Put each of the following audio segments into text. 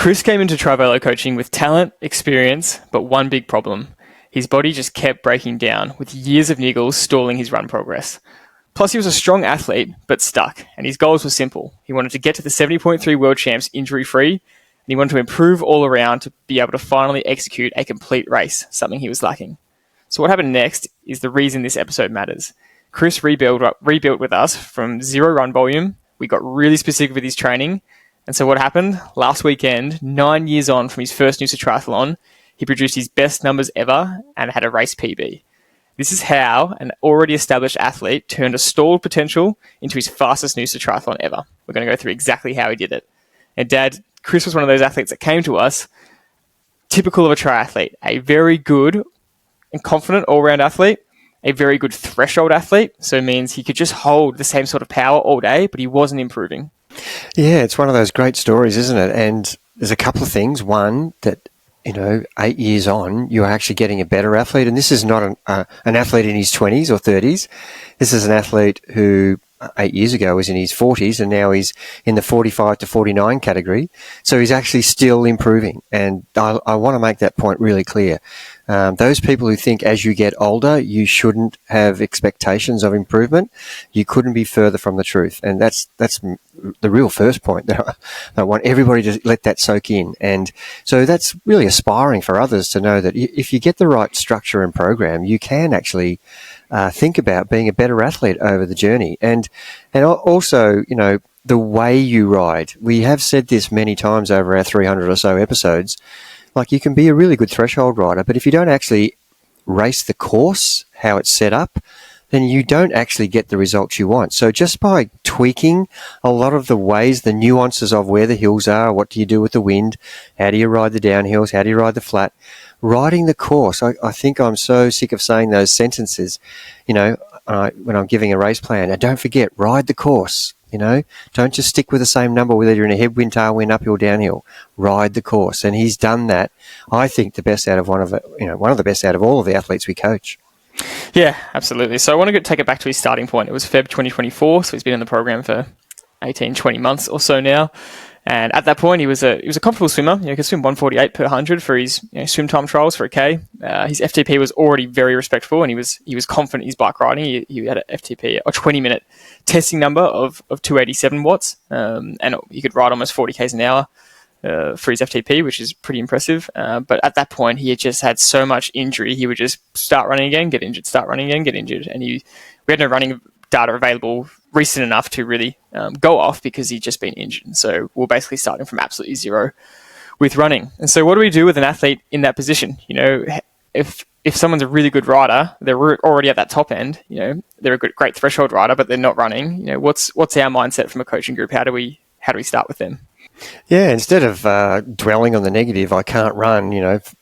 Chris came into Trivelo coaching with talent, experience, but one big problem. His body just kept breaking down, with years of niggles stalling his run progress. Plus, he was a strong athlete, but stuck, and his goals were simple. He wanted to get to the 70.3 World Champs injury-free, and he wanted to improve all around to be able to finally execute a complete race, something he was lacking. So what happened next is the reason this episode matters. Chris rebuilt with us from zero run volume. We got really specific with his training. And so what happened? Last weekend, 9 years on from his first Noosa triathlon, he produced his best numbers ever and had a race PB. This is how an already established athlete turned a stalled potential into his fastest Noosa triathlon ever. We're going to go through exactly how he did it. And Dad, Chris was one of those athletes that came to us, typical of a triathlete, a very good and confident all-round athlete, a very good threshold athlete, so it means he could just hold the same sort of power all day, but he wasn't improving. Yeah, it's one of those great stories, isn't it? And there's a couple of things. One, that 8 years on, you're actually getting a better athlete. And this is not an athlete in his 20s or 30s. This is an athlete who 8 years ago was in his 40s, and now he's in the 45 to 49 category. So he's actually still improving. And I want to make that point really clear. Those people who think as you get older, you shouldn't have expectations of improvement, you couldn't be further from the truth. And that's the real first point that I want everybody to let that soak in. And so that's really aspiring for others to know that if you get the right structure and program, you can actually think about being a better athlete over the journey. And also, the way you ride. We have said this many times over our 300 or so episodes. Like, you can be a really good threshold rider, but if you don't actually race the course, how it's set up, then you don't actually get the results you want. So just by tweaking a lot of the ways, the nuances of where the hills are, what do you do with the wind, how do you ride the downhills, how do you ride the flat, riding the course. I think I'm so sick of saying those sentences, when I'm giving a race plan. And don't forget, ride the course. Don't just stick with the same number, whether you're in a headwind, tailwind, uphill, downhill. Ride the course. And he's done that, I think, the best out of one of the best out of all of the athletes we coach. Yeah, absolutely. So I want to take it back to his starting point. It was Feb 2024, so he's been in the program for 18, 20 months or so now. And at that point, he was a comfortable swimmer. He could swim 148 per 100 for his swim time trials for a K. His FTP was already very respectable, and he was confident in his bike riding. He had a FTP, a 20-minute testing number of 287 watts, and he could ride almost 40 Ks an hour for his FTP, which is pretty impressive. But at that point, he had just had so much injury. He would just start running again, get injured, start running again, get injured. And we had no running data available recent enough to really go off because he'd just been injured. So we're basically starting from absolutely zero with running. And so what do we do with an athlete in that position? If someone's a really good rider, they're already at that top end, they're a great threshold rider, but they're not running. What's our mindset from a coaching group? How do we start with them? Yeah, instead of dwelling on the negative, I can't run,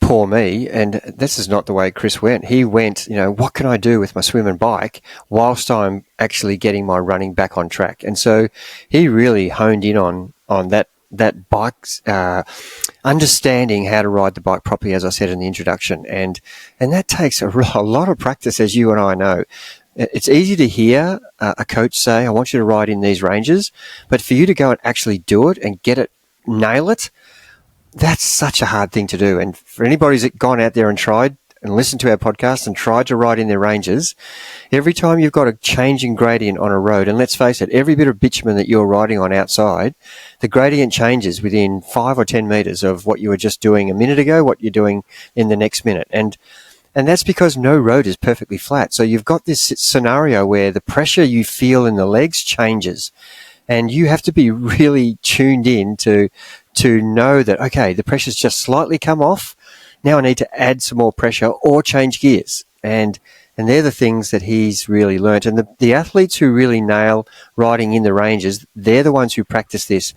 poor me. And this is not the way Chris went. He went, what can I do with my swim and bike whilst I'm actually getting my running back on track? And so he really honed in on that bike's understanding how to ride the bike properly, as I said in the introduction. And that takes a lot of practice, as you and I know. It's easy to hear a coach say, I want you to ride in these ranges, but for you to go and actually do it and nail it, that's such a hard thing to do. And for anybody who's gone out there and tried and listened to our podcast and tried to ride in their ranges, every time you've got a changing gradient on a road, and let's face it, every bit of bitumen that you're riding on outside, the gradient changes within 5 or 10 meters of what you were just doing a minute ago, what you're doing in the next minute. And that's because no road is perfectly flat. So you've got this scenario where the pressure you feel in the legs changes, and you have to be really tuned in to know that, okay, the pressure's just slightly come off. Now I need to add some more pressure or change gears. And they're the things that he's really learnt. And the athletes who really nail riding in the ranges, they're the ones who practice this.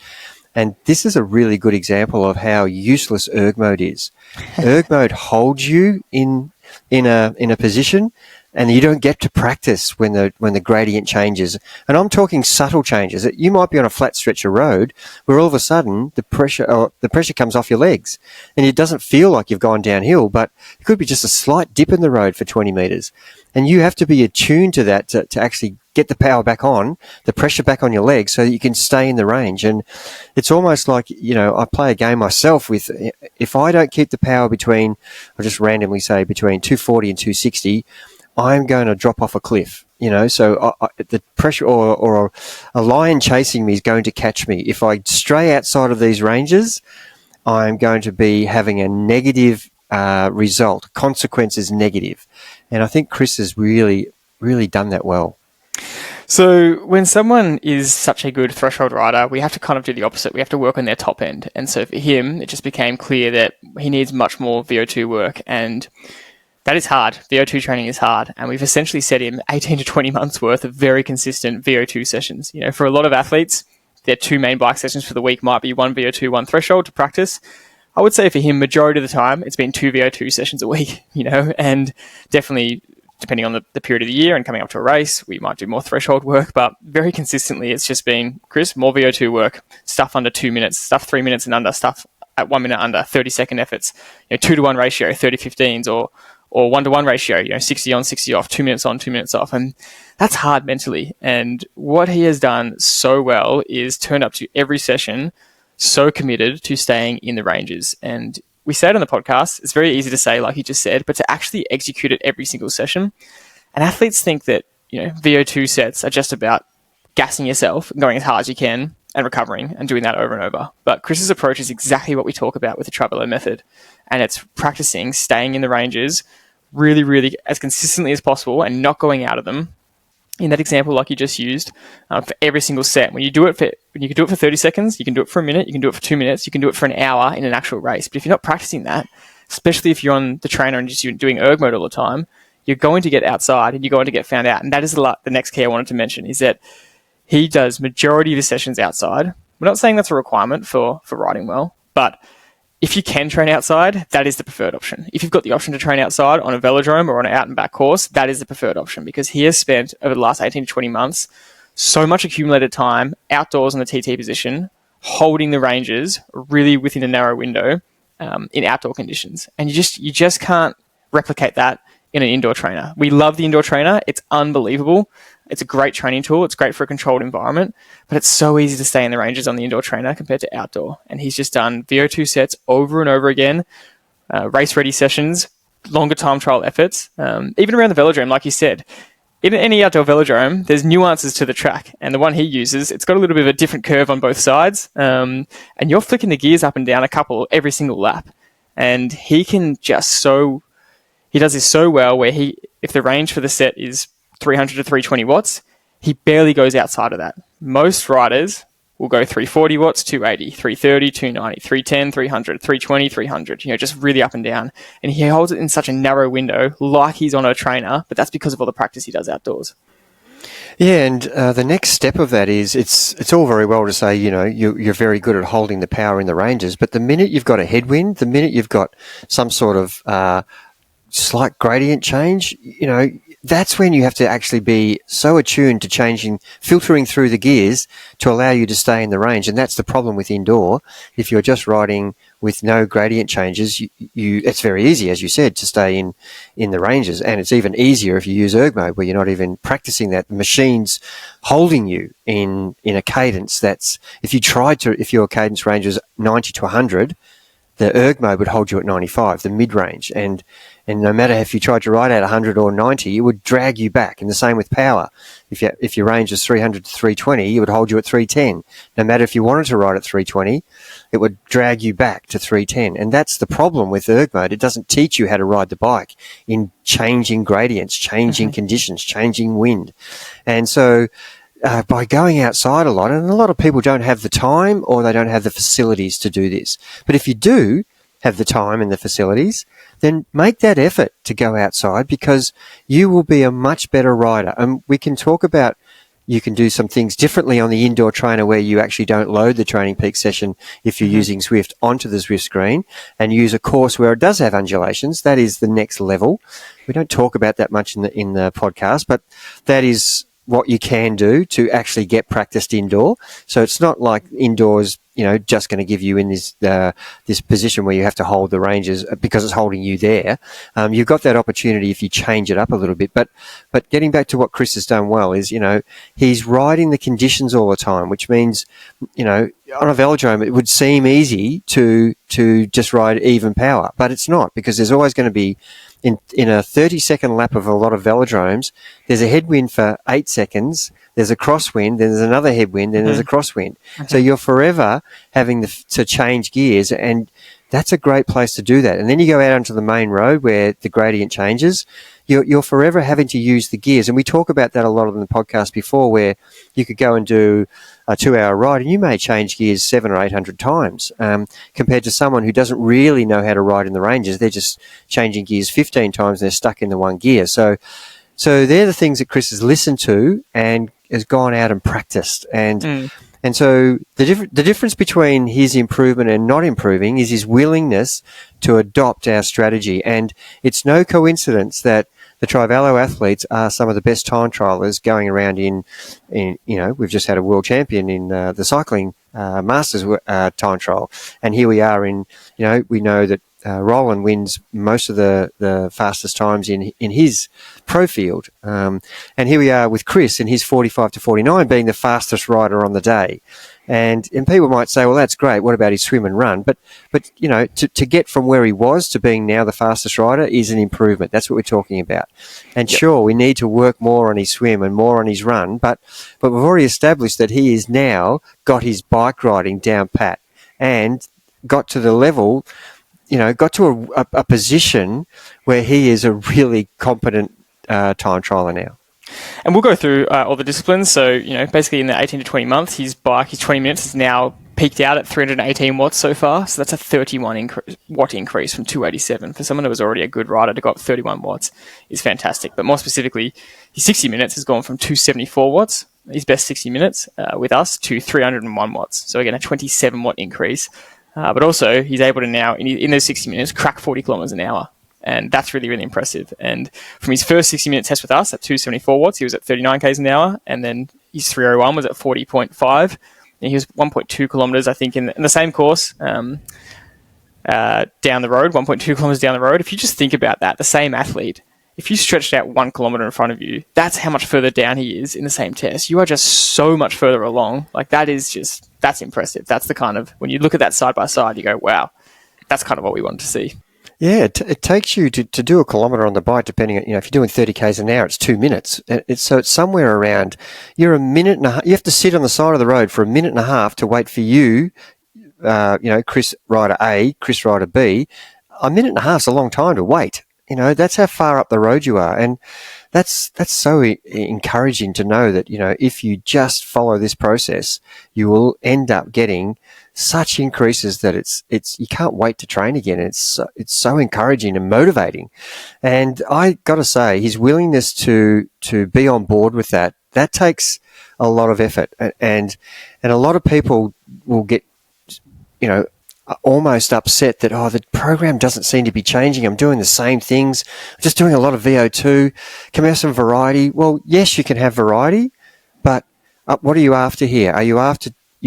And this is a really good example of how useless erg mode is. Erg mode holds you in a position and you don't get to practice when the gradient changes. And I'm talking subtle changes. You might be on a flat stretch of road where all of a sudden the pressure comes off your legs, and it doesn't feel like you've gone downhill, but it could be just a slight dip in the road for 20 metres. And you have to be attuned to that to actually get the power back on, the pressure back on your legs, so that you can stay in the range. And it's almost like, I play a game myself with, if I don't keep the power between, I'll just randomly say between 240 and 260, I'm going to drop off a cliff. So the pressure or a lion chasing me is going to catch me. If I stray outside of these ranges, I'm going to be having a negative result. Consequence is negative. And I think Chris has really, really done that well. So when someone is such a good threshold rider, we have to kind of do the opposite. We have to work on their top end. And so for him, it just became clear that he needs much more VO2 work. And that is hard. VO2 training is hard. And we've essentially set him 18 to 20 months worth of very consistent VO2 sessions. For a lot of athletes, their two main bike sessions for the week might be one VO2, one threshold to practice. I would say for him, majority of the time, it's been two VO2 sessions a week, and definitely depending on the period of the year and coming up to a race, we might do more threshold work, but very consistently, it's just been, Chris, more VO2 work, stuff under 2 minutes, stuff 3 minutes and under, stuff at 1 minute under, 30-second efforts, 2-to-1 ratio, 30-15s, or 1-to-1 ratio, 60 on, 60 off, 2 minutes on, 2 minutes off. And that's hard mentally. And what he has done so well is turned up to every session so committed to staying in the ranges. And we say it on the podcast, it's very easy to say, like you just said, but to actually execute it every single session. And athletes think that, VO2 sets are just about gassing yourself and going as hard as you can and recovering and doing that over and over. But Chris's approach is exactly what we talk about with the Traveler method. And it's practicing staying in the ranges really, really as consistently as possible and not going out of them. In that example, like you just used, for every single set, when you can do it for 30 seconds, you can do it for a minute, you can do it for 2 minutes, you can do it for an hour in an actual race. But if you're not practicing that, especially if you're on the trainer and just doing erg mode all the time, you're going to get outside and you're going to get found out. And that is the next key I wanted to mention, is that he does majority of his sessions outside. We're not saying that's a requirement for riding well, but if you can train outside, that is the preferred option. If you've got the option to train outside on a velodrome or on an out and back course, that is the preferred option, because he has spent over the last 18 to 20 months so much accumulated time outdoors in the TT position, holding the ranges really within a narrow window in outdoor conditions. And you just can't replicate that in an indoor trainer. We love the indoor trainer. It's unbelievable. It's a great training tool. It's great for a controlled environment, but it's so easy to stay in the ranges on the indoor trainer compared to outdoor. And he's just done VO2 sets over and over again, race-ready sessions, longer time trial efforts, even around the velodrome, like you said. In any outdoor velodrome, there's nuances to the track, and the one he uses, it's got a little bit of a different curve on both sides, and you're flicking the gears up and down a couple every single lap. And he does this so well, where if the range for the set is 300 to 320 watts, he barely goes outside of that. Most riders will go 340 watts, 280, 330, 290, 310, 300, 320, 300, just really up and down. And he holds it in such a narrow window, like he's on a trainer, but that's because of all the practice he does outdoors. Yeah, and the next step of that is it's all very well to say, you're very good at holding the power in the ranges, but the minute you've got a headwind, the minute you've got some sort of slight gradient change, that's when you have to actually be so attuned to filtering through the gears to allow you to stay in the range. And that's the problem with indoor. If you're just riding with no gradient changes, it's very easy, as you said, to stay in the ranges. And it's even easier if you use erg mode, where you're not even practicing that. The machine's holding you in a cadence that's, if your cadence range is 90 to 100, the erg mode would hold you at 95, the mid-range. And no matter if you tried to ride at 100 or 90, it would drag you back. And the same with power. If your range is 300 to 320, it would hold you at 310. No matter if you wanted to ride at 320, it would drag you back to 310. And that's the problem with erg mode. It doesn't teach you how to ride the bike in changing gradients, changing conditions, changing wind. And so by going outside a lot, and a lot of people don't have the time or they don't have the facilities to do this. But if you do have the time and the facilities, then make that effort to go outside, because you will be a much better rider. And we can talk about, you can do some things differently on the indoor trainer where you actually don't load the Training Peak session if you're using Zwift onto the Zwift screen, and use a course where it does have undulations. That is the next level. We don't talk about that much in the podcast, but that is what you can do to actually get practiced indoor. So it's not like indoors, just going to give you in this position where you have to hold the ranges because it's holding you there. You've got that opportunity if you change it up a little bit. But getting back to what Chris has done well is, he's riding the conditions all the time, which means, on a velodrome, it would seem easy to just ride even power, but it's not, because there's always going to be, in a 30-second lap of a lot of velodromes, there's a headwind for 8 seconds, there's a crosswind, then there's another headwind, then there's a crosswind. So you're forever having to change gears, and that's a great place to do that. And then you go out onto the main road where the gradient changes. You're forever having to use the gears. And we talk about that a lot on the podcast before, where you could go and do a 2-hour ride and you may change gears 700 or 800 times, compared to someone who doesn't really know how to ride in the ranges. They're just changing gears 15 times and they're stuck in the one gear. So they're the things that Chris has listened to and has gone out and practiced. And so the difference between his improvement and not improving is his willingness to adopt our strategy. And it's no coincidence that the Trivalo athletes are some of the best time trialers going around in we've just had a world champion in the cycling Masters time trial. And here we are we know that Roland wins most of the fastest times in his pro field. And here we are with Chris in his 45 to 49 being the fastest rider on the day. And people might say, well, that's great. What about his swim and run? But to get from where he was to being now the fastest rider is an improvement. That's what we're talking about. And sure, we need to work more on his swim and more on his run, but we've already established that he is now got his bike riding down pat and got to the level, got to a position where he is a really competent time trialer now. And we'll go through all the disciplines. So, basically in the 18 to 20 months, his 20 minutes is now peaked out at 318 watts so far. So that's a 31 watt increase from 287. For someone who was already a good rider to go up 31 watts is fantastic. But more specifically, his 60 minutes has gone from 274 watts, his best 60 minutes with us, to 301 watts. So again, a 27 watt increase. But also, he's able to now, in those 60 minutes, crack 40 kilometers an hour. And that's really, really impressive. And from his first 60-minute test with us at 274 watts, he was at 39 k's an hour. And then his 301 was at 40.5. And he was 1.2 kilometers, I think, in the same course down the road, 1.2 kilometers down the road. If you just think about that, the same athlete, if you stretched out 1 kilometer in front of you, that's how much further down he is in the same test. You are just so much further along. That's impressive. That's the kind of, when you look at that side by side, you go, wow, that's kind of what we wanted to see. Yeah, it takes you to do a kilometre on the bike, depending on, if you're doing 30 k's an hour, it's 2 minutes. So it's somewhere around, you're a minute and a half, you have to sit on the side of the road for a minute and a half to wait for you, Chris rider A, Chris rider B. A minute and a half's a long time to wait. That's how far up the road you are. And that's so encouraging to know that, if you just follow this process, you will end up getting such increases that it's you can't wait to train again. It's so encouraging and motivating. And I got to say, his willingness to be on board with that takes a lot of effort. And a lot of people will get, almost upset that, the program doesn't seem to be changing. I'm doing the same things. I'm just doing a lot of VO2. Can we have some variety? Well, yes, you can have variety, but what are you after here? Are you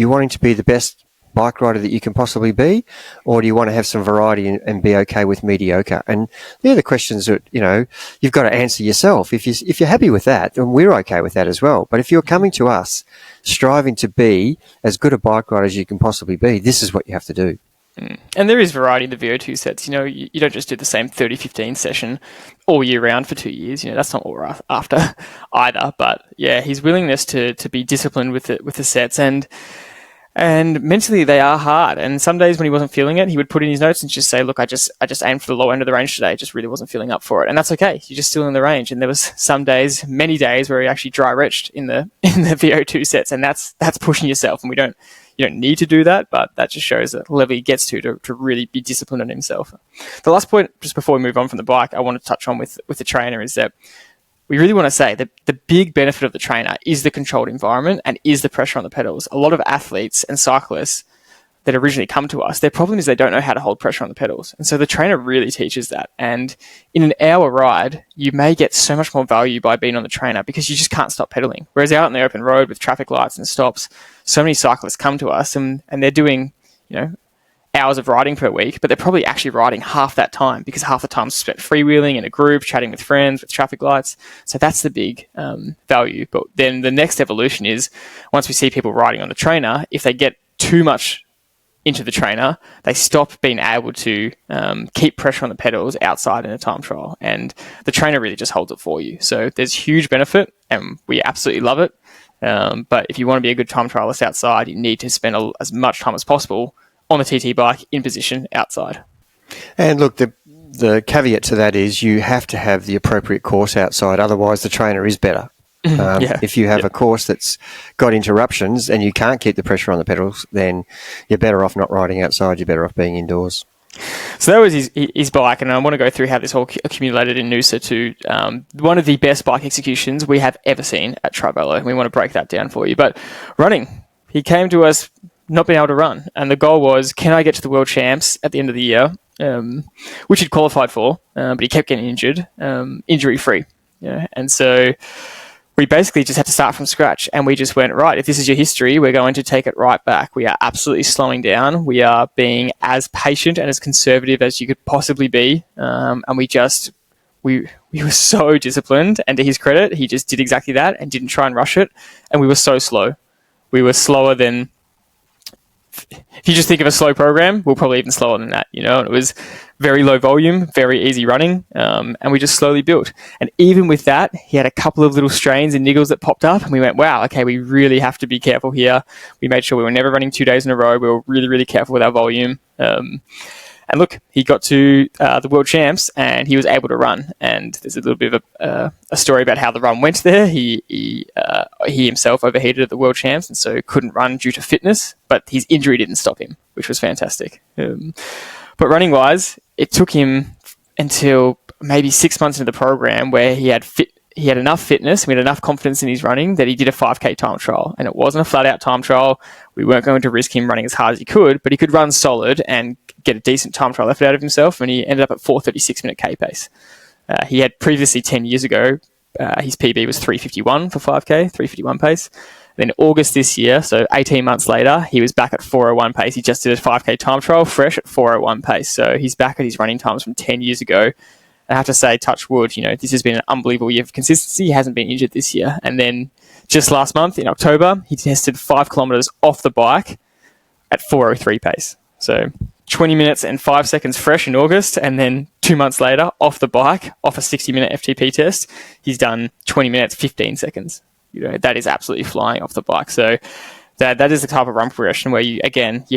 wanting to be the best bike rider that you can possibly be, or do you want to have some variety and be okay with mediocre? And they're the questions that, you've got to answer yourself. If you're happy with that, then we're okay with that as well. But if you're coming to us striving to be as good a bike rider as you can possibly be, this is what you have to do. And there is variety in the VO2 sets. You don't just do the same 30-15 session all year round for 2 years. That's not what we're after either. But yeah, his willingness to be disciplined with the sets, and mentally they are hard. And some days when he wasn't feeling it, he would put in his notes and just say, look, I just aimed for the low end of the range today. Just really wasn't feeling up for it. And that's okay. You're just still in the range. And there was many days where he actually dry retched in the VO2 sets. And that's pushing yourself. And you don't need to do that, but that just shows that level he gets to really be disciplined on himself. The last point, just before we move on from the bike, I want to touch on with the trainer is that we really want to say that the big benefit of the trainer is the controlled environment and is the pressure on the pedals. A lot of athletes and cyclists that originally come to us, their problem is they don't know how to hold pressure on the pedals. And so the trainer really teaches that. And in an hour ride, you may get so much more value by being on the trainer because you just can't stop pedaling. Whereas out on the open road with traffic lights and stops, so many cyclists come to us and they're doing, hours of riding per week, but they're probably actually riding half that time because half the time's spent freewheeling in a group, chatting with friends, with traffic lights. So that's the big value. But then the next evolution is once we see people riding on the trainer, if they get too much into the trainer, they stop being able to keep pressure on the pedals outside in a time trial. And the trainer really just holds it for you. So there's huge benefit and we absolutely love it. But if you want to be a good time trialist outside, you need to spend as much time as possible on the TT bike in position outside. And look, the caveat to that is you have to have the appropriate course outside. Otherwise, the trainer is better. If you have a course that's got interruptions and you can't keep the pressure on the pedals, then you're better off not riding outside. You're better off being indoors. So that was his bike, and I want to go through how this all accumulated in Noosa to one of the best bike executions we have ever seen at Trivelo, and we want to break that down for you. But running, he came to us not being able to run, and the goal was, can I get to the World Champs at the end of the year, which he'd qualified for, but he kept getting injured, injury-free. And so we basically just had to start from scratch, and we just went, right, if this is your history, we're going to take it right back. We are absolutely slowing down. We are being as patient and as conservative as you could possibly be. And we were so disciplined, and to his credit, he just did exactly that and didn't try and rush it. And we were so slow. We were slower than, if you just think of a slow program, we're probably even slower than that. And it was very low volume, very easy running, and we just slowly built. And even with that, he had a couple of little strains and niggles that popped up, and we went, wow, okay, we really have to be careful here. We made sure we were never running 2 days in a row. We were really, really careful with our volume. And look, he got to the World Champs and he was able to run. And there's a little bit of a story about how the run went there. He himself overheated at the World Champs and so couldn't run due to fitness, but his injury didn't stop him, which was fantastic. But running-wise, it took him until maybe 6 months into the program where he had enough fitness, we had enough confidence in his running that he did a 5K time trial. And it wasn't a flat-out time trial. We weren't going to risk him running as hard as he could, but he could run solid and get a decent time trial effort out of himself, and he ended up at 4:36-minute K pace. He had previously, 10 years ago, his PB was 3:51 for 5K, 3:51 pace. Then August this year, so 18 months later, he was back at 4:01 pace. He just did a 5K time trial, fresh at 4:01 pace. So he's back at his running times from 10 years ago. I have to say, touch wood, this has been an unbelievable year of consistency. He hasn't been injured this year. And then just last month, in October, he tested 5 kilometres off the bike at 4:03 pace. So 20 minutes and 5 seconds fresh in August, and then 2 months later, off the bike, off a 60-minute FTP test, he's done 20 minutes, 15 seconds. That is absolutely flying off the bike. So that is the type of run progression where you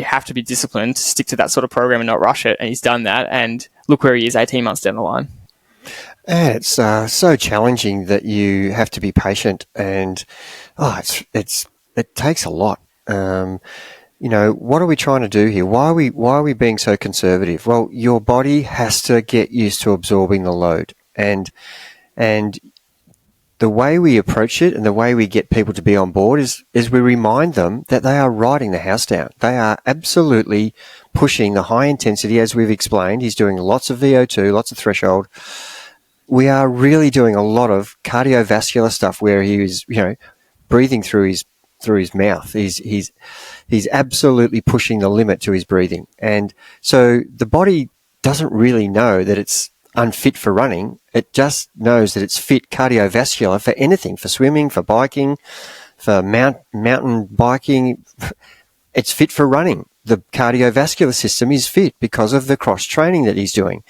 have to be disciplined to stick to that sort of program and not rush it. And he's done that. And look where he is 18 months down the line. And it's so challenging that you have to be patient, and it takes a lot. What are we trying to do here? Why are we being so conservative? Well, your body has to get used to absorbing the load, and the way we approach it and the way we get people to be on board is we remind them that they are riding the house down. They are absolutely pushing the high intensity, as we've explained. He's doing lots of VO2, lots of threshold. We are really doing a lot of cardiovascular stuff where he is, breathing through his mouth. He's absolutely pushing the limit to his breathing. And so the body doesn't really know that it's unfit for running. It just knows that it's fit cardiovascular for anything, for swimming, for biking, for mountain biking. It's fit for running. The cardiovascular system is fit because of the cross training that he's doing.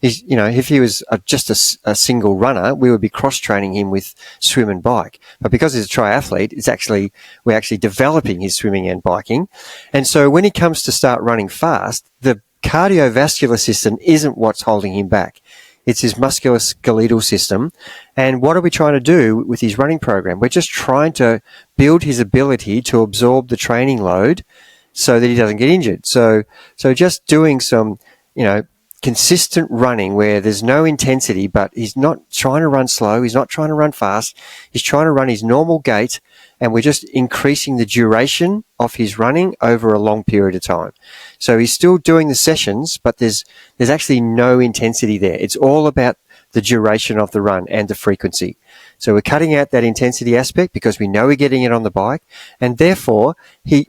If he was just a single runner, we would be cross training him with swim and bike. But because he's a triathlete, we're actually developing his swimming and biking. And so when he comes to start running fast, the cardiovascular system isn't what's holding him back. It's his musculoskeletal system. And what are we trying to do with his running program? We're just trying to build his ability to absorb the training load so that he doesn't get injured. So just doing some, consistent running where there's no intensity, but he's not trying to run slow. He's not trying to run fast. He's trying to run his normal gait, and we're just increasing the duration of his running over a long period of time. So he's still doing the sessions, but there's actually no intensity there. It's all about the duration of the run and the frequency. So we're cutting out that intensity aspect because we know we're getting it on the bike, and therefore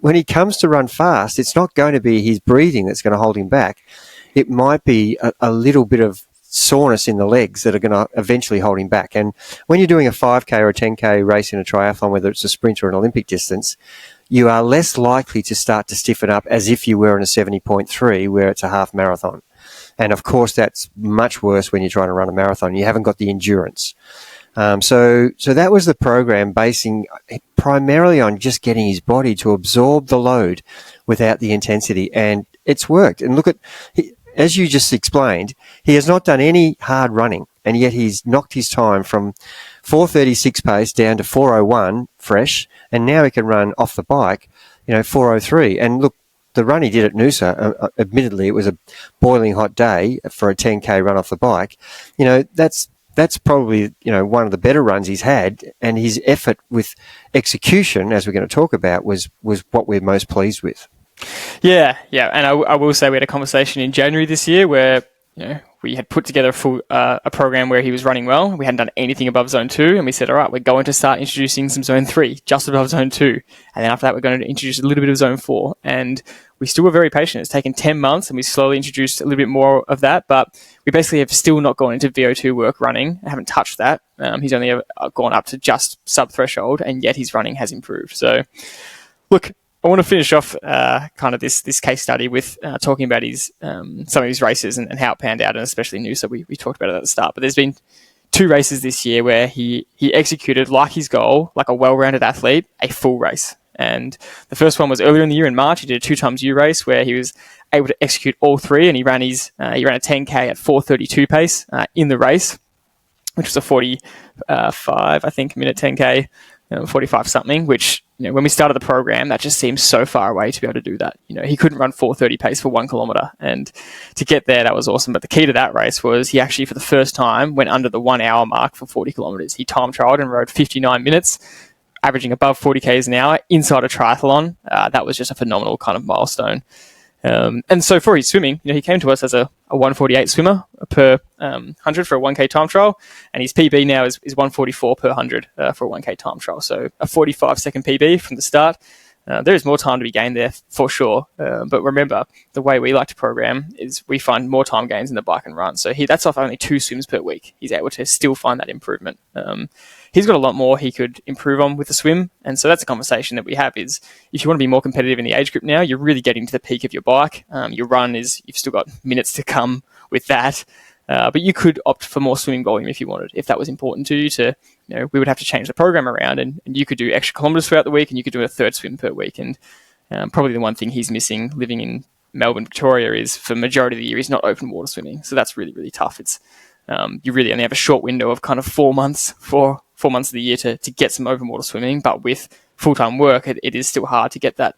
when he comes to run fast, it's not going to be his breathing that's going to hold him back. It might be a little bit of soreness in the legs that are going to eventually hold him back. And when you're doing a 5K or a 10K race in a triathlon, whether it's a sprint or an Olympic distance, you are less likely to start to stiffen up as if you were in a 70.3 where it's a half marathon. And of course, that's much worse when you're trying to run a marathon. You haven't got the endurance. So that was the program, basing primarily on just getting his body to absorb the load without the intensity. And it's worked. And look at, as you just explained, he has not done any hard running, and yet he's knocked his time from 4:36 pace down to 4:01 fresh, and now he can run off the bike, 4:03. And look, the run he did at Noosa, admittedly, it was a boiling hot day for a 10K run off the bike. That's probably, one of the better runs he's had, and his effort with execution, as we're going to talk about, was what we're most pleased with. Yeah. And I will say we had a conversation in January this year where we had put together a program where he was running well. We hadn't done anything above zone 2, and we said, all right, we're going to start introducing some zone 3 just above zone 2, and then after that we're going to introduce a little bit of zone 4. And we still were very patient. It's taken 10 months, and we slowly introduced a little bit more of that, but we basically have still not gone into VO2 work running. I haven't touched that. He's only gone up to just sub-threshold, and yet his running has improved. So look, I want to finish off kind of this case study with talking about his some of his races and how it panned out, and especially Noosa. We talked about it at the start, but there's been 2 races this year where he executed like his goal, like a well-rounded athlete, a full race. And the first one was earlier in the year in March. He did a 2x race where he was able to execute all 3, and he ran a 10K at 4:32 pace in the race, which was a 45, I think, minute 10K. 45 something, which, when we started the program, that just seemed so far away to be able to do that. He couldn't run 4:30 pace for 1 kilometer, and to get there, that was awesome. But the key to that race was he actually, for the first time, went under the 1 hour mark for 40 kilometers. He time trialed and rode 59 minutes, averaging above 40 k's an hour inside a triathlon. That was just a phenomenal kind of milestone. And so for his swimming, he came to us as a 148 swimmer per 100 for a 1K time trial, and his PB now is 144 per 100 for a 1K time trial. So a 45-second PB from the start. There is more time to be gained there for sure. But remember, the way we like to program is we find more time gains in the bike and run. So that's off only 2 swims per week. He's able to still find that improvement. He's got a lot more he could improve on with the swim. And so that's a conversation that we have is if you want to be more competitive in the age group now, you're really getting to the peak of your bike. Your run you've still got minutes to come with that. But you could opt for more swimming volume if you wanted, if that was important to you. We would have to change the program around, and you could do extra kilometers throughout the week, and you could do a 3rd swim per week. And probably the one thing he's missing living in Melbourne, Victoria, is for the majority of the year he's not open water swimming. So that's really, really tough. It's you really only have a short window of kind of 4 months, 4 months of the year to get some open water swimming. But with full-time work, it is still hard to get that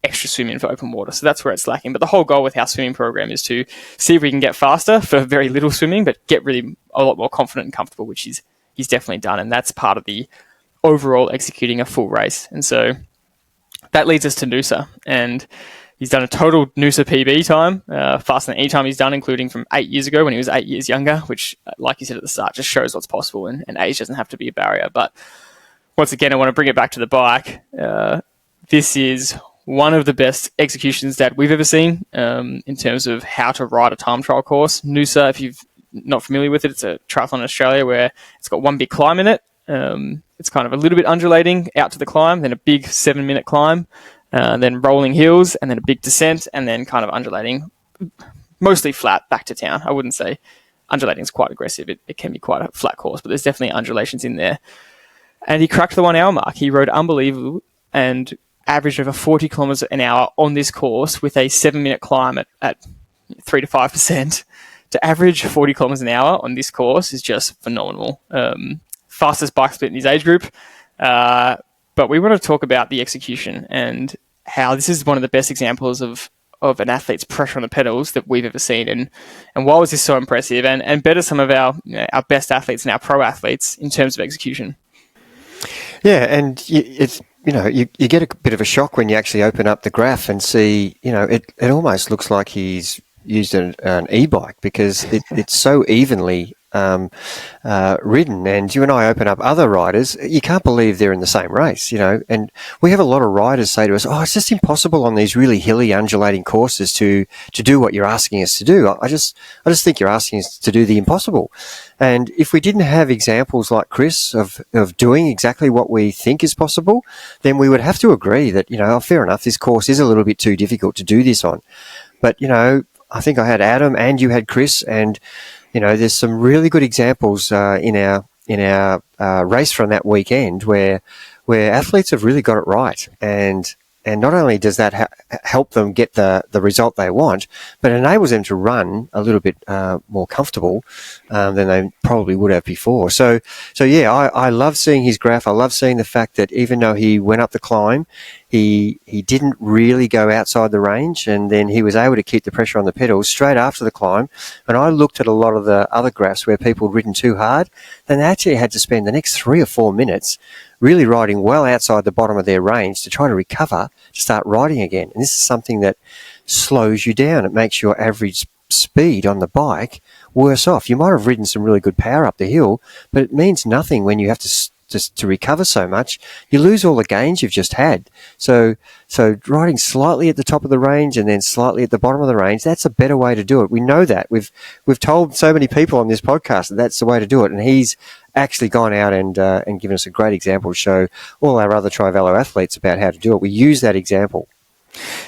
extra swim in for open water. So that's where it's lacking. But the whole goal with our swimming program is to see if we can get faster for very little swimming, but get really a lot more confident and comfortable, which he's definitely done. And that's part of the overall executing a full race. And so that leads us to Noosa. And he's done a total Noosa PB time, faster than any time he's done, including from 8 years ago when he was 8 years younger, which, like you said at the start, just shows what's possible, and age doesn't have to be a barrier. But once again, I want to bring it back to the bike. This is one of the best executions that we've ever seen in terms of how to ride a time trial course. Noosa, if you're not familiar with it, it's a triathlon in Australia where it's got one big climb in it. It's kind of a little bit undulating out to the climb, then a big 7-minute climb, then rolling hills, and then a big descent, and then kind of undulating, mostly flat back to town. I wouldn't say undulating is quite aggressive. It can be quite a flat course, but there's definitely undulations in there. And he cracked the 1 hour mark. He rode unbelievable and averaged over 40 kilometers an hour on this course with a 7-minute climb at 3 to 5%. To average 40 kilometers an hour on this course is just phenomenal. Fastest bike split in his age group. But we want to talk about the execution and how this is one of the best examples of of an athlete's pressure on the pedals that we've ever seen. And why was this so impressive and better some of our our best athletes and our pro athletes in terms of execution? Yeah, and you get a bit of a shock when you actually open up the graph and see, it almost looks like he's used an e-bike because it's so evenly ridden. And you and I open up other riders, you can't believe they're in the same race, and we have a lot of riders say to us, it's just impossible on these really hilly, undulating courses to do what you're asking us to do. I just think you're asking us to do the impossible. And if we didn't have examples like Chris of doing exactly what we think is possible, then we would have to agree that, fair enough, this course is a little bit too difficult to do this on. But, I think I had Adam and you had Chris, and there's some really good examples in our race from that weekend where athletes have really got it right, and not only does that help them get the result they want, but enables them to run a little bit more comfortable than they probably would have before. So yeah, I love seeing his graph. I love seeing the fact that even though he went up the climb, he didn't really go outside the range, and then he was able to keep the pressure on the pedals straight after the climb. And I looked at a lot of the other graphs where people had ridden too hard, then they actually had to spend the next 3 or 4 minutes really riding well outside the bottom of their range to try to recover, to start riding again. And this is something that slows you down. It makes your average speed on the bike worse off. You might have ridden some really good power up the hill, but it means nothing when you have to recover so much. You lose all the gains you've just had. So riding slightly at the top of the range and then slightly at the bottom of the range, that's a better way to do it. We know that. We've told so many people on this podcast that that's the way to do it, and he's actually gone out and given us a great example to show all our other Trivelo athletes about how to do it. We use that example.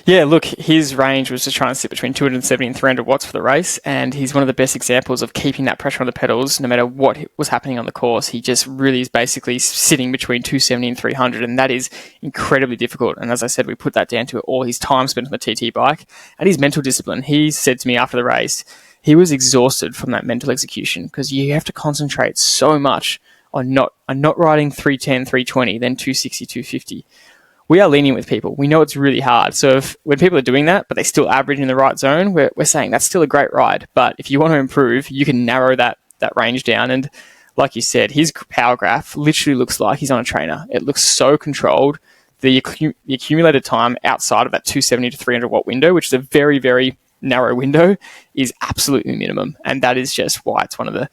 Yeah, look, his range was to try and sit between 270 and 300 watts for the race, and he's one of the best examples of keeping that pressure on the pedals no matter what was happening on the course. He just really is basically sitting between 270 and 300, and that is incredibly difficult. And as I said, we put that down to all his time spent on the TT bike and his mental discipline. He said to me after the race, he was exhausted from that mental execution because you have to concentrate so much on not riding 310, 320, then 260, 250. We are lenient with people. We know it's really hard. So when people are doing that, but they still average in the right zone, we're saying that's still a great ride. But if you want to improve, you can narrow that range down. And like you said, his power graph literally looks like he's on a trainer. It looks so controlled. The accumulated time outside of that 270 to 300 watt window, which is a very, very narrow window, is absolutely minimum. And that is just why it's one of the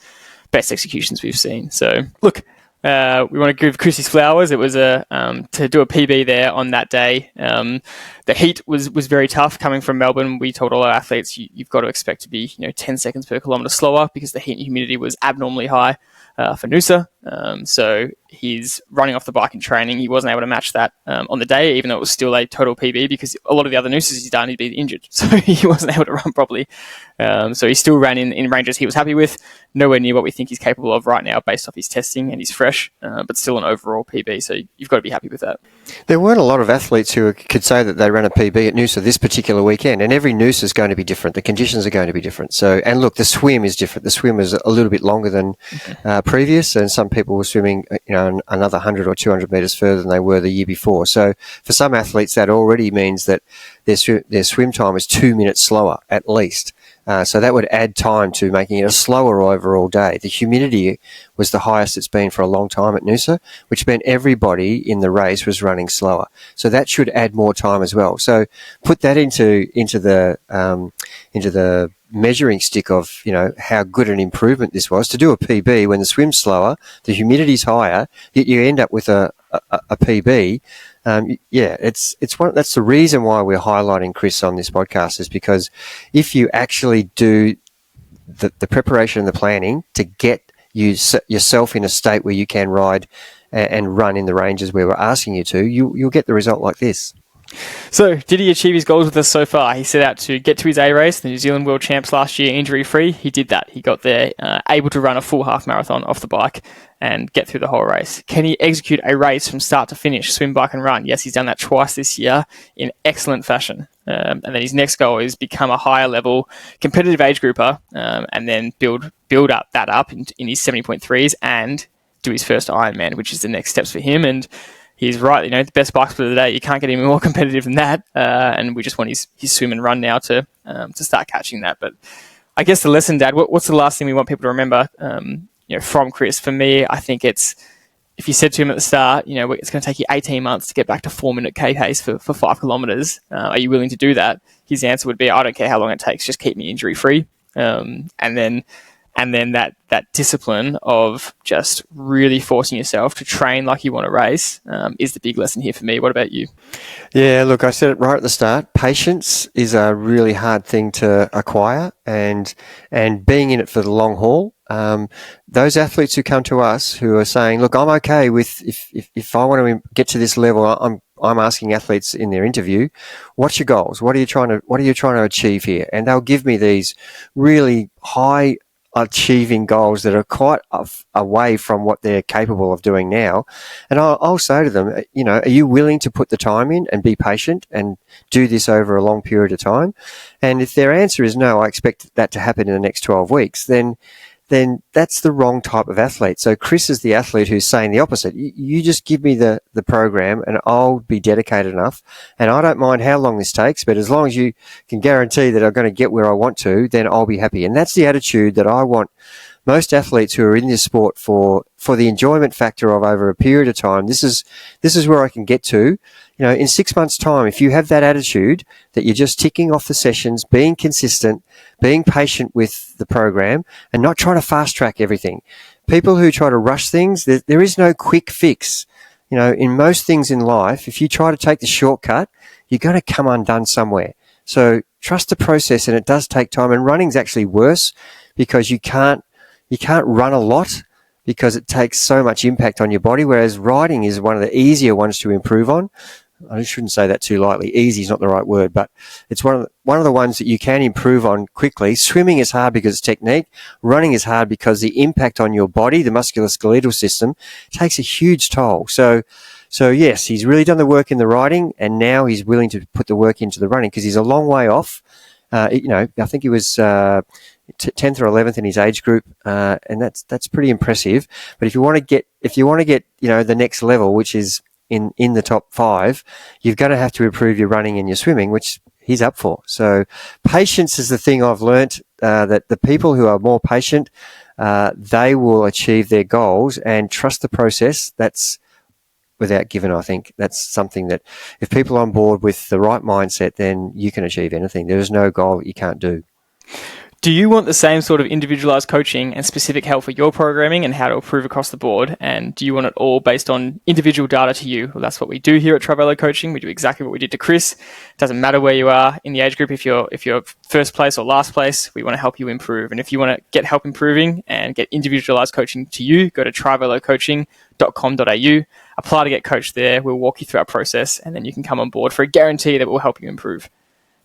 best executions we've seen. So look, we want to give Chris his flowers. It was to do a PB there on that day. The heat was very tough coming from Melbourne. We told all our athletes you've got to expect to be 10 seconds per kilometre slower because the heat and humidity was abnormally high for Noosa. So he's running off the bike in training. He wasn't able to match that on the day, even though it was still a total PB because a lot of the other Noosas he's done, he'd been injured. So he wasn't able to run properly. So he still ran in ranges he was happy with, nowhere near what we think he's capable of right now based off his testing, and he's fresh, but still an overall PB. So you've got to be happy with that. There weren't a lot of athletes who could say that they ran a PB at Noosa this particular weekend, and every Noosa is going to be different. The conditions are going to be different. So, and look, the swim is different. The swim is a little bit longer than previous, and some people were swimming, another 100 or 200 metres further than they were the year before. So, for some athletes, that already means that their swim time is 2 minutes slower at least. So that would add time to making it a slower overall day. The humidity was the highest it's been for a long time at Noosa, which meant everybody in the race was running slower. So that should add more time as well. So put that into the measuring stick of how good an improvement this was. To do a PB when the swim's slower, the humidity's higher, yet you end up with a PB. That's the reason why we're highlighting Chris on this podcast, is because if you actually do the preparation and the planning to get yourself in a state where you can ride and run in the ranges where we're asking you to, you'll get the result like this. So, did he achieve his goals with us so far? He set out to get to his A race, the New Zealand World Champs last year, injury-free. He did that. He got there, able to run a full half marathon off the bike and get through the whole race. Can he execute a race from start to finish, swim, bike and run? Yes, he's done that twice this year in excellent fashion. And then his next goal is become a higher level competitive age grouper and then build up in his 70.3s and do his first Ironman, which is the next steps for him. And he's right. The best bike split of the day. You can't get any more competitive than that. And we just want his swim and run now to start catching that. But I guess the lesson, Dad, what's the last thing we want people to remember from Chris? For me, I think it's, if you said to him at the start, it's going to take you 18 months to get back to 4-minute K pace for 5 kilometers. Are you willing to do that? His answer would be, I don't care how long it takes, just keep me injury free. And then that discipline of just really forcing yourself to train like you want to race is the big lesson here for me. What about you? Yeah, look, I said it right at the start. Patience is a really hard thing to acquire, and being in it for the long haul. Those athletes who come to us who are saying, look, I'm okay with, if I want to get to this level, I'm asking athletes in their interview, what's your goals? What are you trying to achieve here? And they'll give me these really high achieving goals that are quite away from what they're capable of doing now. And I'll say to them, are you willing to put the time in and be patient and do this over a long period of time? And if their answer is no, I expect that to happen in the next 12 weeks, then that's the wrong type of athlete. So Chris is the athlete who's saying the opposite. You just give me the program and I'll be dedicated enough. And I don't mind how long this takes, but as long as you can guarantee that I'm going to get where I want to, then I'll be happy. And that's the attitude that I want most athletes who are in this sport for the enjoyment factor of over a period of time. This is where I can get to. In 6 months' time, if you have that attitude that you're just ticking off the sessions, being consistent, being patient with the program, and not trying to fast track everything. People who try to rush things, there is no quick fix. In most things in life, if you try to take the shortcut, you're going to come undone somewhere. So trust the process, and it does take time. And running's actually worse because you can't run a lot because it takes so much impact on your body, whereas riding is one of the easier ones to improve on. I shouldn't say that too lightly. Easy is not the right word, but it's one of the ones that you can improve on quickly. Swimming is hard because it's technique. Running is hard because the impact on your body, the musculoskeletal system, takes a huge toll. So yes, he's really done the work in the riding, and now he's willing to put the work into the running because he's a long way off. I think he was 10th or 11th in his age group, and that's pretty impressive. But if you want to get the next level, which is in the top 5, you're going to have to improve your running and your swimming, which he's up for. So patience is the thing I've learnt, that the people who are more patient, they will achieve their goals, and trust the process. That's without giving. I think that's something that if people are on board with the right mindset, then you can achieve anything. There is no goal that you can't do. Do you want the same sort of individualized coaching and specific help for your programming and how to improve across the board? And do you want it all based on individual data to you? Well, that's what we do here at Triathlete Coaching. We do exactly what we did to Chris. It doesn't matter where you are in the age group. If you're first place or last place, we want to help you improve. And if you want to get help improving and get individualized coaching to you, go to triathlete.com.au, apply to get coached there. We'll walk you through our process, and then you can come on board for a guarantee that will help you improve.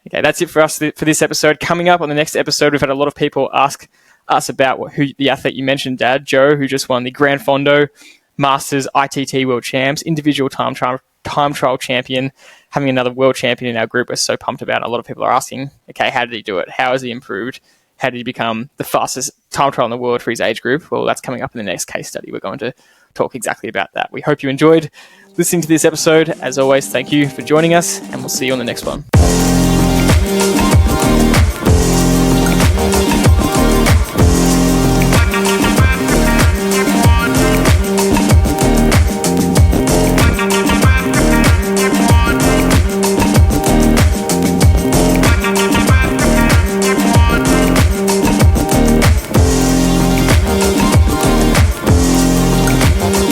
Okay, that's it for us for this episode. Coming up on the next episode, we've had a lot of people ask us about who the athlete you mentioned, Dad, Joe, who just won the Gran Fondo Masters ITT World Champs, individual time trial champion, having another world champion in our group. We're so pumped about it. A lot of people are asking, okay, how did he do it? How has he improved? How did he become the fastest time trial in the world for his age group? Well, that's coming up in the next case study. We're going to talk exactly about that. We hope you enjoyed listening to this episode. As always, thank you for joining us, and we'll see you on the next one.